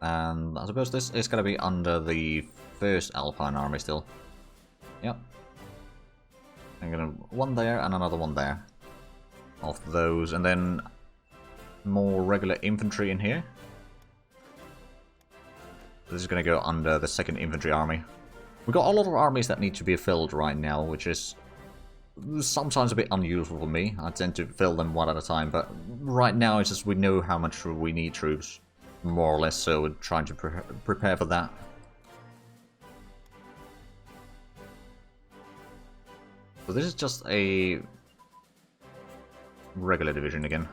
And I suppose this is going to be under the first Alpine army still. Yep. I'm going to one there and another one there. Of those, and then more regular infantry in here. This is going to go under the second infantry army. We've got a lot of armies that need to be filled right now, which is sometimes a bit unusual for me. I tend to fill them one at a time, but right now it's just we know how much we need troops, more or less, so we're trying to prepare for that. So this is just a regular division again.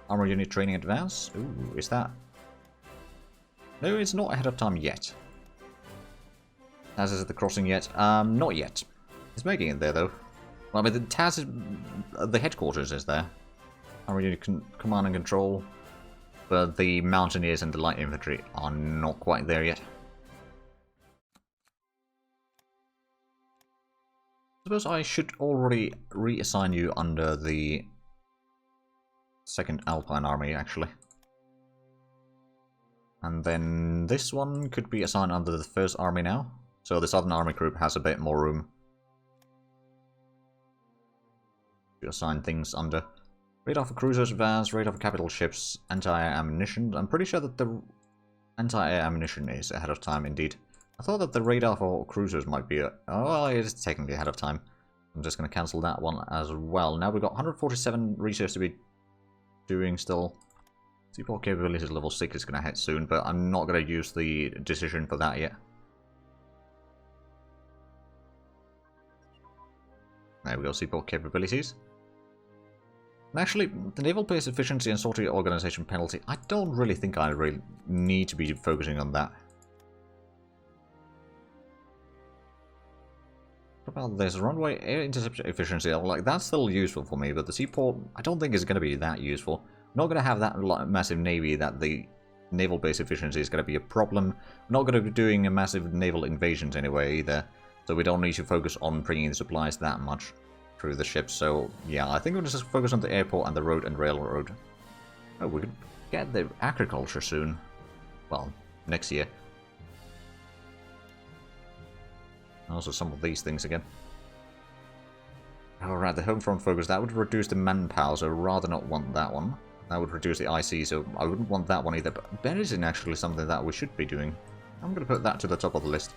Armor unit training advance. Ooh, is that? No, it's not ahead of time yet. Taz is at the crossing yet? Not yet. It's making it there though. Well, I mean, the Taz is, the headquarters is there. Armor unit command and control, but the mountaineers and the light infantry are not quite there yet. I suppose I should already reassign you under the second Alpine army, actually. And then this one could be assigned under the first army now. So the southern army group has a bit more room to assign things under. Radar for cruisers, advance, radar for capital ships, anti-air ammunition. I'm pretty sure that the anti-air ammunition is ahead of time indeed. I thought that the radar for cruisers might be... oh, well, it is technically ahead of time. I'm just going to cancel that one as well. Now we've got 147 research to be doing still. Seaport capabilities level 6 is going to hit soon, but I'm not going to use the decision for that yet. There we go, seaport capabilities. And actually, the naval base efficiency and sortie organization penalty, I don't really think I really need to be focusing on that. What about this? Runway air interception efficiency, like that's still useful for me, but the seaport I don't think is going to be that useful. I'm not going to have that massive navy that the naval base efficiency is going to be a problem. We're not going to be doing a massive naval invasions anyway either, so we don't need to focus on bringing the supplies that much through the ships. So yeah, I think we'll just focus on the airport and the road and railroad. Oh, we could get the agriculture soon. Well, next year. Also some of these things again. Alright, the home front focus, that would reduce the manpower, so rather not want that one. That would reduce the IC, so I wouldn't want that one either. But that isn't actually something that we should be doing. I'm going to put that to the top of the list.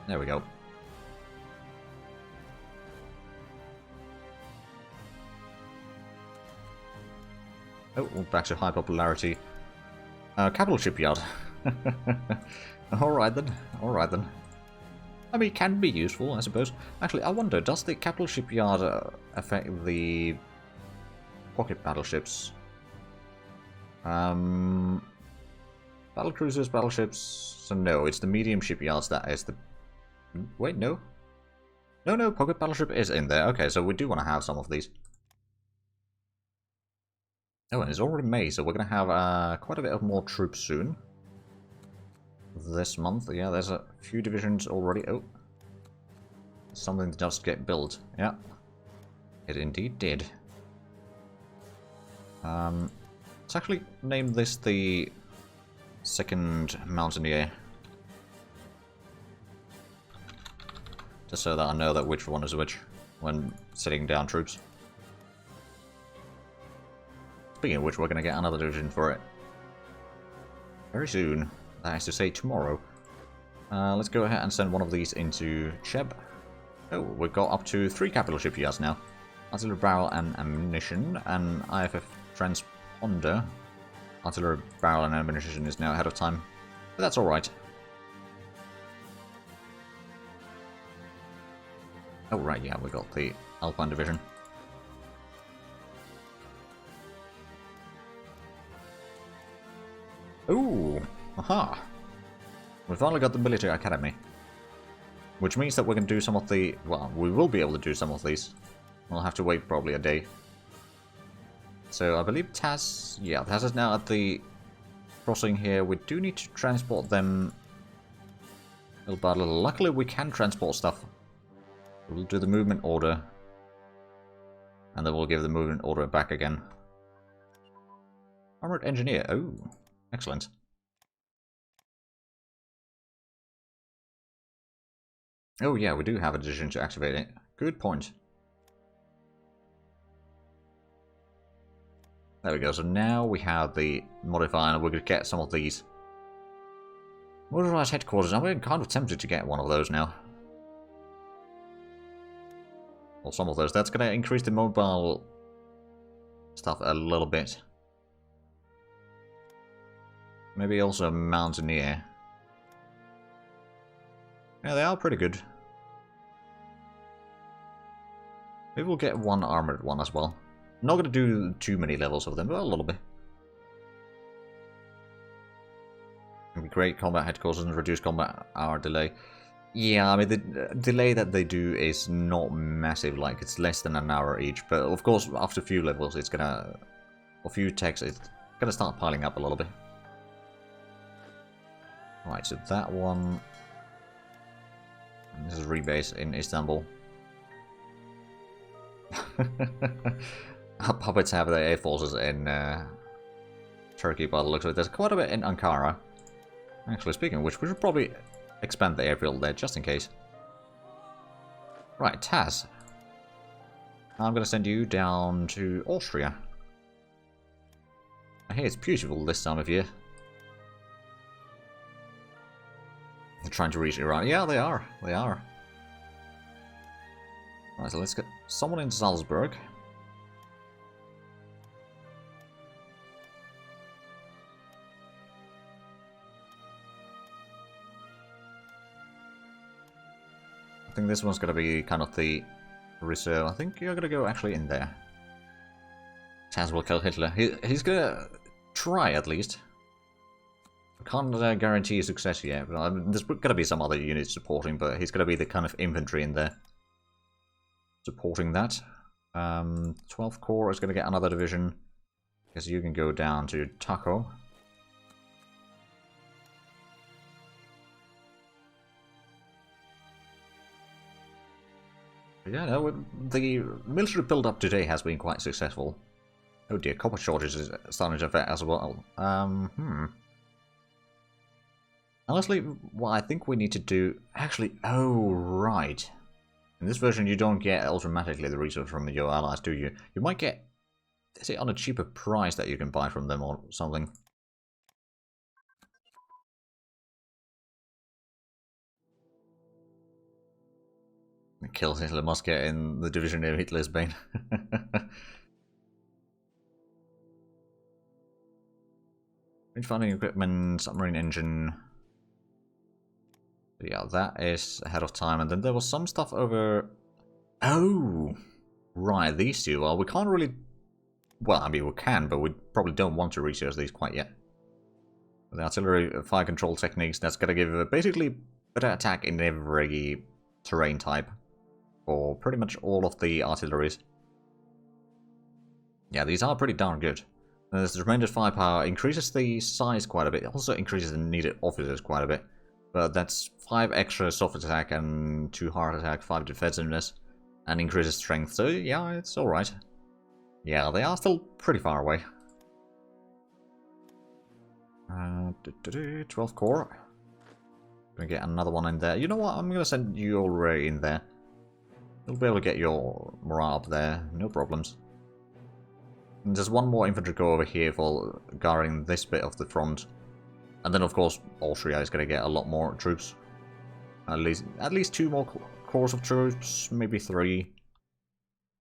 There we go. Oh, back to high popularity. Capital shipyard. Alright then, alright then. I mean, it can be useful, I suppose. Actually, I wonder, does the capital shipyard affect the pocket battleships? Battle cruisers, battleships... So no, it's the medium shipyards that is the... Wait, no? No, pocket battleship is in there. Okay, so we do want to have some of these. Oh, and it's already May, so we're going to have quite a bit of more troops soon. This month, yeah, there's a few divisions already. Oh, something that does get built. Yeah, it indeed did. Let's actually name this the second Mountaineer, just so that I know that which one is which when setting down troops. Speaking of which, we're going to get another division for it very soon. That is to say, tomorrow. Let's go ahead and send one of these into Cheb. Oh, we've got up to 3 capital shipyards now. Artillery barrel and ammunition, and IFF transponder. Artillery barrel and ammunition is now ahead of time, but that's alright. Oh right, yeah, we got the Alpine division. Ooh! Aha! We finally got the military academy. Which means that we can do some of the... Well, we will be able to do some of these. We'll have to wait probably a day. So I believe Taz... Yeah, Taz is now at the crossing here. We do need to transport them little by little. Luckily we can transport stuff. We'll do the movement order. And then we'll give the movement order back again. Armored Engineer. Oh, excellent. Oh yeah, we do have a decision to activate it. Good point. There we go, so now we have the modifier and we're going to get some of these. Motorized headquarters, I'm kind of tempted to get one of those now. Or some of those. That's going to increase the mobile stuff a little bit. Maybe also a Mountaineer. Yeah, they are pretty good. Maybe we'll get one armored one as well. I'm not going to do too many levels of them, but a little bit. It'll be great combat headquarters and reduce combat hour delay. Yeah, I mean, the delay that they do is not massive, like it's less than an hour each. But of course, after a few levels, it's gonna, a few techs, it's gonna start piling up a little bit. Right, so that one. And this is rebase in Istanbul. Our puppets have their air forces in Turkey by the looks of it. There's quite a bit in Ankara. Actually, speaking of which, we should probably expand the airfield there just in case. Right, Taz. I'm going to send you down to Austria. I hear it's beautiful this time of year. They're trying to reach Iran. Yeah, they are. They are. Right, so let's get someone in Salzburg. I think this one's going to be kind of the reserve. I think you're going to go actually in there. Taz will kill Hitler. He's going to try at least. I can't guarantee success yet. But there's going to be some other units supporting, but he's going to be the kind of infantry in there. Supporting that. 12th Corps is going to get another division. Because you can go down to Taco. Yeah, no, the military build-up today has been quite successful. Oh dear, copper shortage is starting to affect as well. Honestly, what I think we need to do... Actually, oh, right. In this version, you don't get automatically the resource from your allies, do you? You might get... Is it on a cheaper price that you can buy from them or something? Kills Hitler must get in the division near Hitler's bane. Range finding equipment, submarine engine. Yeah, that is ahead of time. And then there was some stuff over... Oh! Right, these two. Well, we can't really... Well, I mean, we can, but we probably don't want to research these quite yet. The artillery fire control techniques, that's going to give basically better attack in every terrain type. For pretty much all of the artilleries. Yeah, these are pretty darn good. There's tremendous firepower, increases the size quite a bit, it also increases the needed officers quite a bit. But that's 5 extra soft attack and 2 hard attack, 5 defensiveness, and increases strength, so yeah, it's alright. Yeah, they are still pretty far away. 12th Corps. Gonna get another one in there. You know what, I'm gonna send you already in there. You'll be able to get your morale up there, no problems. And there's one more infantry corps over here for guarding this bit of the front. And then of course Austria is going to get a lot more troops. At least 2 more corps of troops, maybe 3.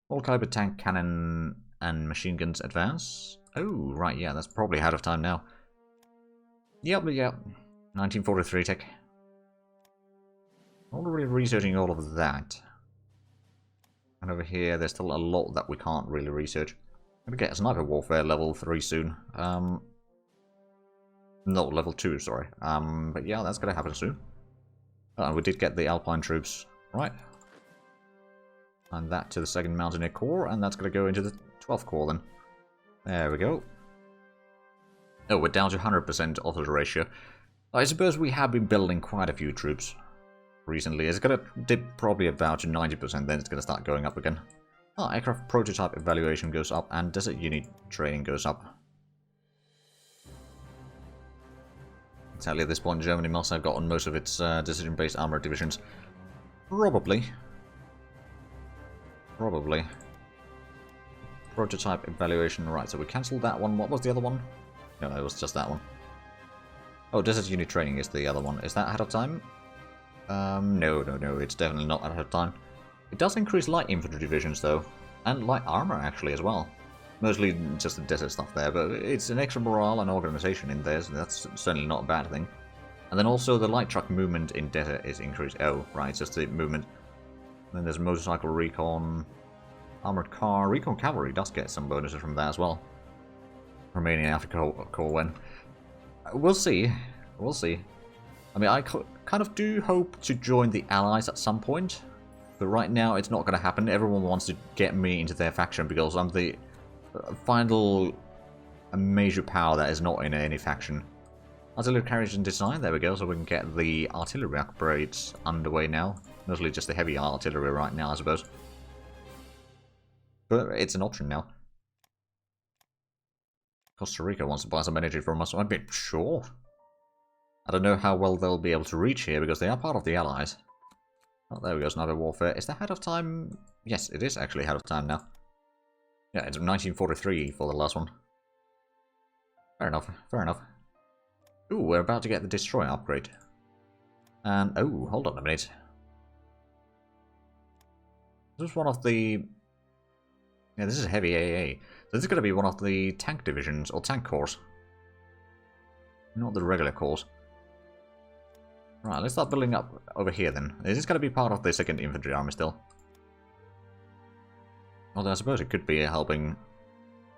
All caliber tank, cannon and machine guns advance. Oh, right, yeah, that's probably ahead of time now. Yep. 1943 tech. Already researching all of that. And over here, there's still a lot that we can't really research. I'm gonna get sniper warfare level 3 soon. No, level 2, sorry. But yeah, that's gonna happen soon. Oh, we did get the Alpine troops, right? And that to the 2nd Mountaineer Corps, and that's gonna go into the 12th Corps then. There we go. Oh, we're down to 100% officer ratio. I suppose we have been building quite a few troops recently. It's gonna dip probably about to 90%, then it's gonna start going up again. Oh, aircraft prototype evaluation goes up, and desert unit training goes up. Sadly, at this point, Germany must have gotten most of its decision-based armored divisions. Probably. Probably. Prototype evaluation. Right, so we cancelled that one. What was the other one? No, it was just that one. Oh, Desert Unit Training is the other one. Is that ahead of time? No, it's definitely not ahead of time. It does increase light infantry divisions, though. And light armor, actually, as well. Mostly just the desert stuff there, but it's an extra morale and organization in there, so that's certainly not a bad thing. And then also the light truck movement in desert is increased. Oh, right, it's just the movement. Then there's motorcycle recon, armored car, recon cavalry does get some bonuses from that as well. Romania after Corps when. We'll see. We'll see. I mean, I kind of do hope to join the Allies at some point. But right now, it's not going to happen. Everyone wants to get me into their faction because I'm the final major power that is not in any faction. Artillery carriage and design, there we go. So we can get the artillery upgrades underway now. Mostly just the heavy artillery right now, I suppose. But it's an option now. Costa Rica wants to buy some energy from us. I'd be sure. I don't know how well they'll be able to reach here because they are part of the Allies. Oh, there we go, Sniper Warfare. Is that ahead of time? Yes, it is actually ahead of time now. Yeah, it's 1943 for the last one. Fair enough, fair enough. Ooh, we're about to get the Destroyer upgrade. And, oh, hold on a minute. This is one of the... Yeah, this is heavy AA. So this is going to be one of the tank divisions, or tank corps. Not the regular corps. Right, let's start building up over here then. Is this going to be part of the 2nd Infantry Army still? Although I suppose it could be helping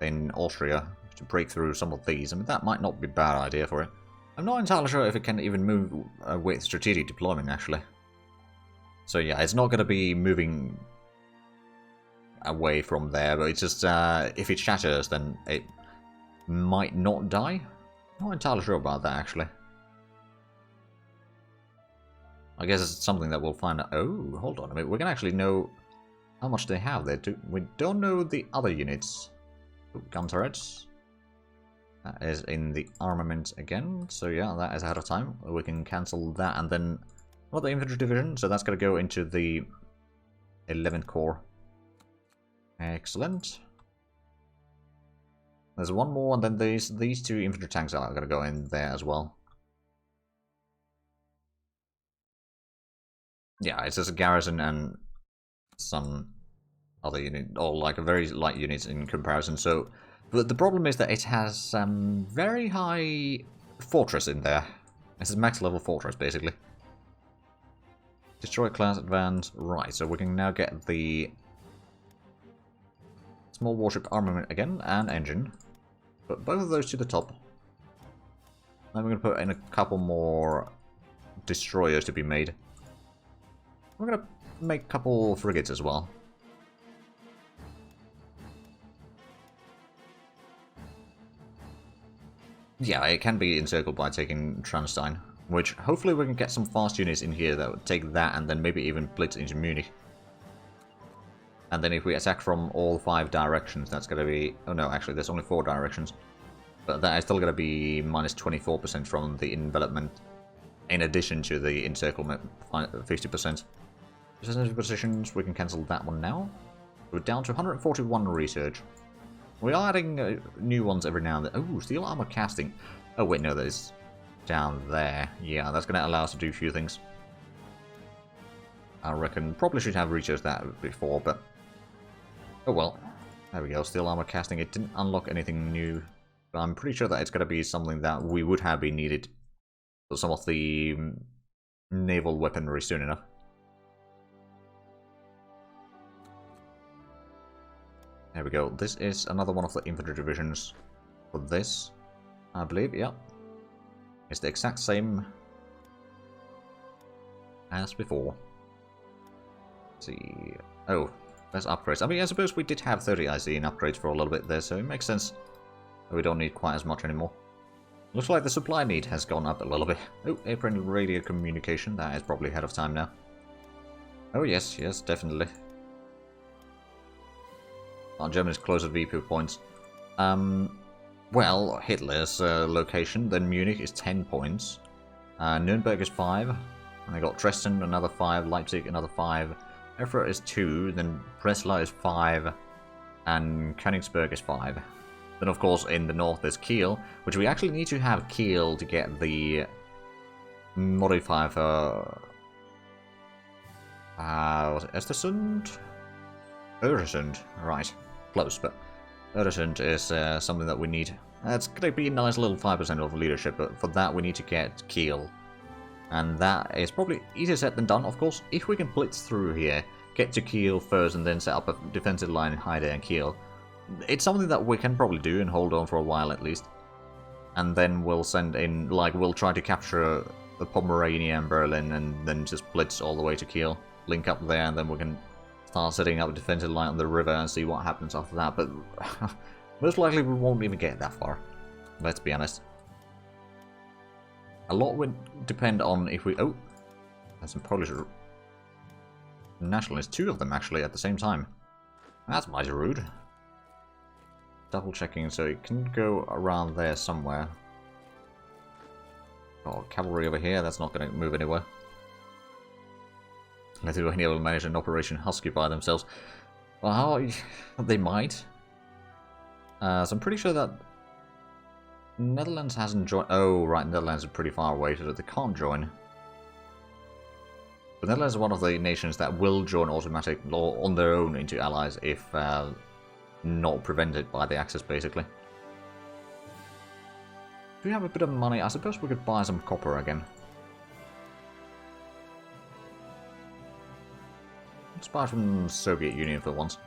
in Austria to break through some of these. I mean, that might not be a bad idea for it. I'm not entirely sure if it can even move with strategic deployment, actually. So yeah, it's not going to be moving away from there, but it's just, if it shatters, then it might not die. Not entirely sure about that, actually. I guess it's something that we'll find out. Oh, hold on a minute. We can actually know how much they have there, too. We don't know the other units. Oh, gun turrets. That is in the armament again. So yeah, that is ahead of time. We can cancel that and then another infantry division. So that's going to go into the 11th Corps. Excellent. There's one more, and then these 2 infantry tanks are going to go in there as well. Yeah, it's just a garrison and some other unit, or like a very light units in comparison. So, but the problem is that it has very high fortress in there. It's a max level fortress, basically. Destroyer class advance. Right, so we can now get the small warship armament again, and engine. Put both of those to the top. Then we're going to put in a couple more destroyers to be made. We're going to make a couple frigates as well. Yeah, it can be encircled by taking Transtein, which hopefully we can get some fast units in here that would take that and then maybe even blitz into Munich. And then if we attack from all 5 directions, that's going to be... Oh no, actually there's only 4 directions. But that is still going to be minus 24% from the envelopment, in addition to the encirclement 50%. Percentage positions, we can cancel that one now. We're down to 141 research. We are adding new ones every now and then. Oh, steel armor casting. Oh wait, no, that is down there. Yeah, that's going to allow us to do a few things. I reckon probably should have researched that before, but... Oh well. There we go, steel armor casting. It didn't unlock anything new. But I'm pretty sure that it's going to be something that we would have been needed for some of the naval weaponry soon enough. There we go. This is another one of the infantry divisions for this, I believe. Yeah. It's the exact same as before. Let's see. Oh, there's upgrades. I mean, I suppose we did have 30 IC in upgrades for a little bit there, so it makes sense. We don't need quite as much anymore. Looks like the supply need has gone up a little bit. Oh, apron radio communication. That is probably ahead of time now. Oh, yes, yes, definitely. Oh, Germany's close at VP points. Well, Hitler's location, then Munich is 10 points. Nuremberg is 5. And I got Dresden, another 5. Leipzig, another 5. Erfurt is 2. Then Breslau is 5. And Königsberg is 5. Then, of course, in the north there's Kiel, which we actually need to have Kiel to get the modifier for... was it Östersund? Öresund, right. Close, but Öresund is something that we need. That's going to be a nice little 5% of leadership, but for that we need to get Kiel. And that is probably easier said than done, of course. If we can blitz through here, get to Kiel first and then set up a defensive line in Haide and Kiel, it's something that we can probably do and hold on for a while at least. And then we'll send in, like, we'll try to capture the Pomerania and Berlin and then just blitz all the way to Kiel. Link up there and then we can start setting up a defensive line on the river and see what happens after that. But most likely we won't even get that far. Let's be honest. A lot would depend on if we... Oh! There's some Polish nationalists. 2 of them actually at the same time. That's mighty rude. Double checking, so it can go around there somewhere. Oh, cavalry over here, that's not going to move anywhere. Lithuania will manage an Operation Husky by themselves. Well, they might. So I'm pretty sure that Netherlands hasn't joined. Oh, right, Netherlands are pretty far away, so they can't join. But Netherlands is one of the nations that will join automatic law on their own into allies if not prevented by the Axis, basically. Do we have a bit of money? I suppose we could buy some copper again. Let's buy from the Soviet Union for once.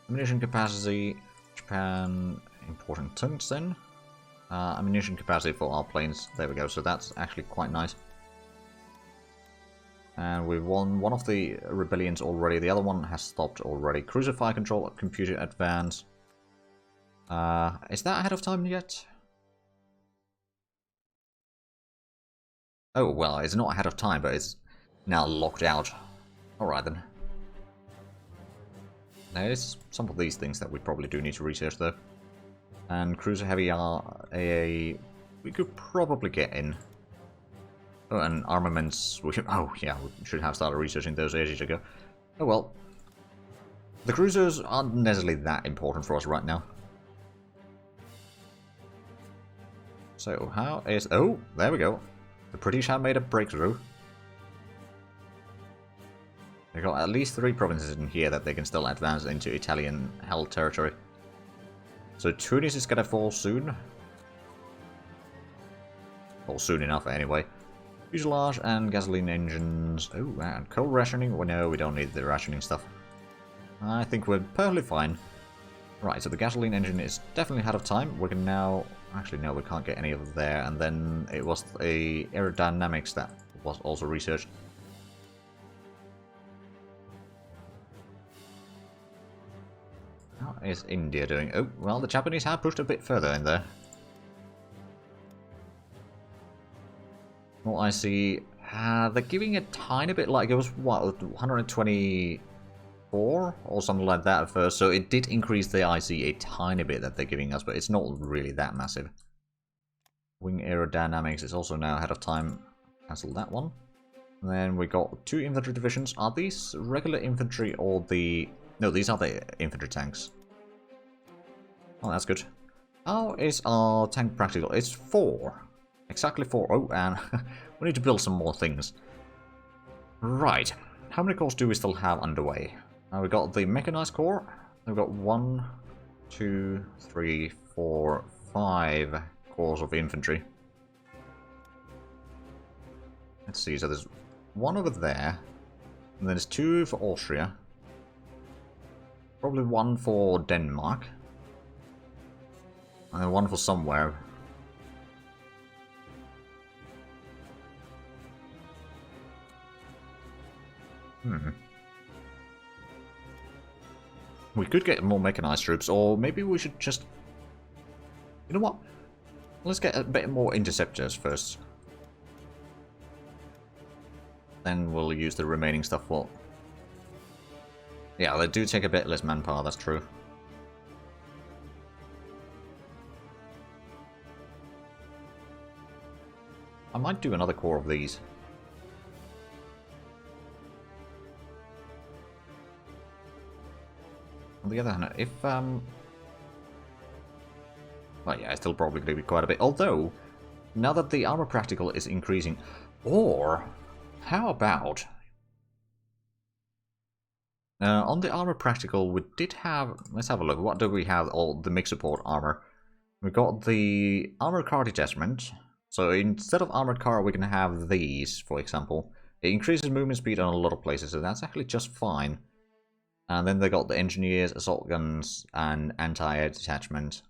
Ammunition capacity, Japan, important tungsten. Ammunition capacity for our planes, there we go, so that's actually quite nice. And we've won one of the rebellions already, the other one has stopped already. Cruiser fire control, computer advance. Is that ahead of time yet? Oh, well, it's not ahead of time, but it's now locked out. Alright then. There's some of these things that we probably do need to research, though. And cruiser heavy AA, we could probably get in. Oh, and armaments, oh yeah, we should have started researching those ages ago. Oh well. The cruisers aren't necessarily that important for us right now. So, how is... Oh, there we go. The British have made a breakthrough. They've got at least 3 provinces in here that they can still advance into Italian-held territory. So Tunis is gonna fall soon. Or soon enough, anyway. Fuselage and gasoline engines. Oh, and coal rationing. Well, no, we don't need the rationing stuff. I think we're perfectly fine. Right, so the gasoline engine is definitely ahead of time. We can now... Actually, no, we can't get any of there. And then it was a aerodynamics that was also researched. How is India doing? Oh, well, the Japanese have pushed a bit further in there. Well, I see. They're giving a tiny bit, like it was, what, 124 or something like that at first. So it did increase the IC a tiny bit that they're giving us, but it's not really that massive. Wing aerodynamics is also now ahead of time. Cancel that one. And then we got 2 infantry divisions. Are these regular infantry or the... No, these are the infantry tanks. Oh, that's good. How is our tank practical? It's 4. Exactly 4. Oh, and we need to build some more things. Right. How many corps do we still have underway? We've got the mechanized corps. We've got 1, 2, 3, 4, 5 corps of infantry. Let's see. So there's 1 over there. And then there's 2 for Austria. Probably 1 for Denmark. And then 1 for somewhere. We could get more mechanized troops, or maybe we should just... You know what? Let's get a bit more interceptors first. Then we'll use the remaining stuff for Yeah, they do take a bit less manpower, that's true. I might do another core of these. On the other hand, if, well, yeah, it's still probably going to be quite a bit. Although, now that the armor practical is increasing, or, how about... on the armor practical, we did have... Let's have a look. What do we have? All the mix support armor. We got the armored car detachment. So instead of armored car, we can have these, for example. It increases movement speed on a lot of places, so that's actually just fine. And then they got the engineers, assault guns, and anti-air detachment.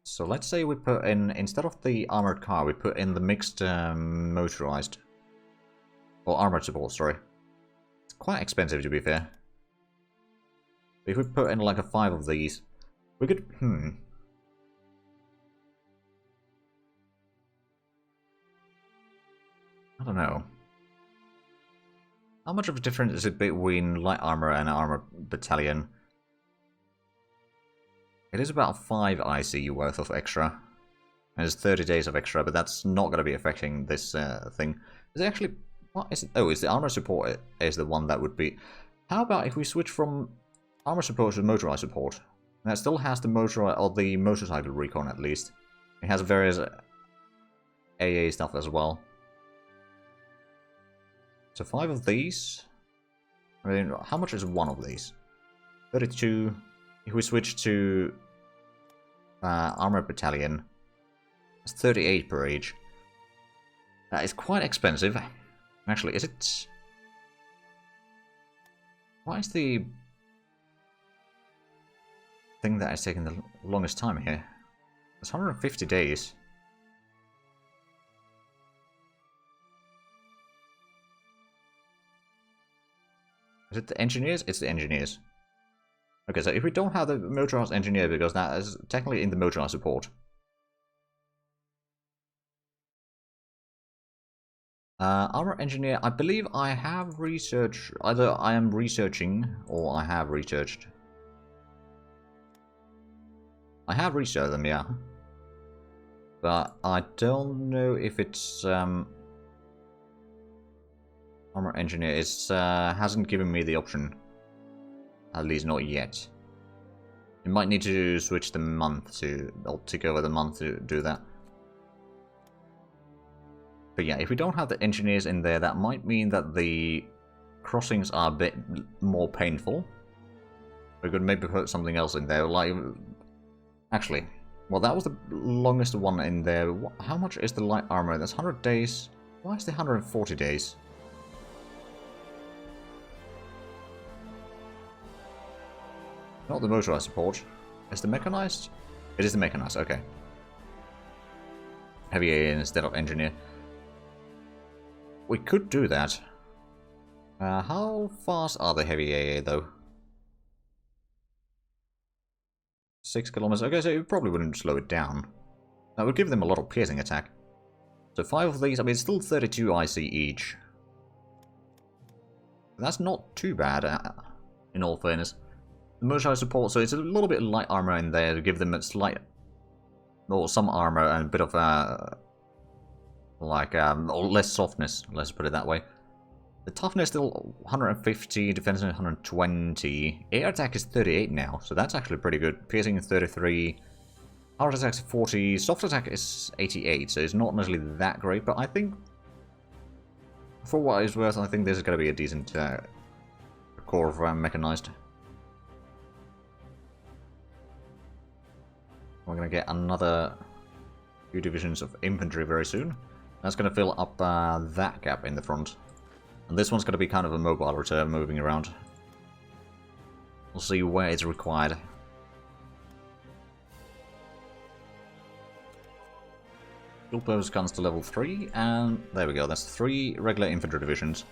So let's say we put in, instead of the armored car, we put in the mixed motorized. Or armored support, sorry. It's quite expensive, to be fair. If we put in like a 5 of these, we could, I don't know. How much of a difference is it between light armor and armor battalion? It is about 5 IC worth of extra. And it's 30 days of extra, but that's not going to be affecting this thing. Is it actually... What is it? Oh, it's the armor support is the one that would be... How about if we switch from armor support to motorized support? And that still has the motorized, or the motorcycle recon at least. It has various AA stuff as well. So 5 of these. I mean, how much is one of these? 32. If we switch to armor battalion, it's 38 per each. That is quite expensive. Actually, is it? Why is the thing that is taking the longest time here? It's 150 days. Is it the engineers? It's the engineers. Okay, so if we don't have the motorized engineer, because that is technically in the motorized support. Armor engineer, I believe I have researched, either I am researching or I have researched. I have researched them, yeah. But I don't know if it's armor engineer. It's hasn't given me the option. At least not yet. You might need to switch the month to, or take over the month to do that. But yeah, if we don't have the engineers in there, that might mean that the crossings are a bit more painful. We could maybe put something else in there, like... Actually, well, that was the longest one in there. How much is the light armor? That's 100 days. Why is the 140 days? Not the motorized support. Is the mechanized? It is the mechanized, okay. Heavy AA instead of engineer. We could do that. How fast are the heavy AA though? 6 kilometers. Okay, so it probably wouldn't slow it down. That would give them a lot of piercing attack. So 5 of these, I mean, it's still 32 IC each. That's not too bad, in all fairness. The motorized support, so it's a little bit of light armor in there to give them a slight, or some armor and a bit of or less softness, let's put it that way. The toughness still 150, defense 120, air attack is 38 now, so that's actually pretty good. Piercing is 33, hard attack is 40, soft attack is 88, so it's not necessarily that great, but I think, for what it's worth, I think this is going to be a decent core of mechanized. We're going to get another few divisions of infantry very soon. That's going to fill up that gap in the front. And this one's going to be kind of a mobile return, moving around. We'll see where it's required. Dual purpose guns to level 3, and there we go, that's 3 regular infantry divisions.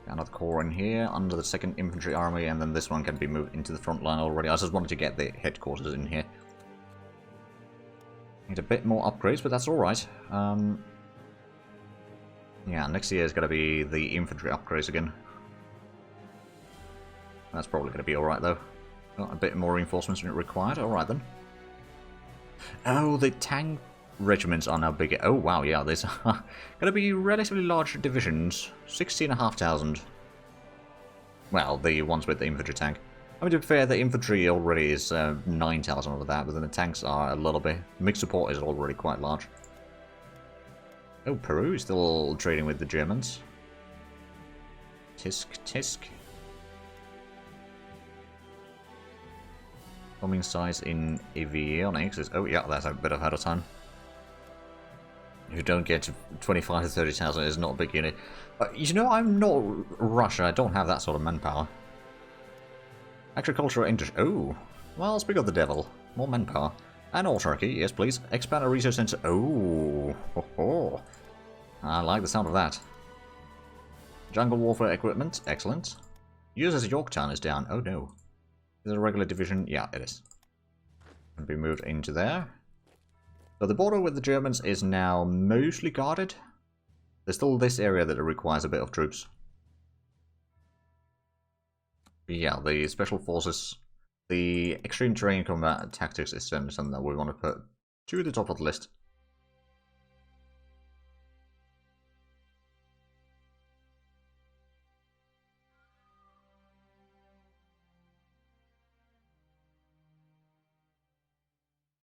Another core in here, under the 2nd Infantry Army, and then this one can be moved into the front line already. I just wanted to get the headquarters in here. Need a bit more upgrades, but that's alright. Yeah, next year is going to be the infantry upgrades again. That's probably going to be alright though. Got a bit more reinforcements required, alright then. Oh, the tank regiments are now bigger. Oh wow, yeah, these are going to be relatively large divisions. 16,500. Well, the ones with the infantry tank. I mean, to be fair, the infantry already is 9,000 over that, but then the tanks are a little bit. Mixed support is already quite large. Oh, Peru is still trading with the Germans. Tisk, tisk. Bombing size in avionics is... Oh, yeah, that's a bit ahead of time. If you don't get to 25 to 30,000, it's not a big unit. You know, I'm not Russia. I don't have that sort of manpower. Agricultural industry. Oh, well, speak of the devil. More manpower. And autarky, yes, please. Expand a research center. Oh, ho, ho. I like the sound of that. Jungle warfare equipment. Excellent. USS Yorktown is down. Oh, no. Is it a regular division? Yeah, it is. Can be moved into there. So the border with the Germans is now mostly guarded. There's still this area that requires a bit of troops. Yeah, the special forces, the extreme terrain combat tactics is certainly something that we want to put to the top of the list.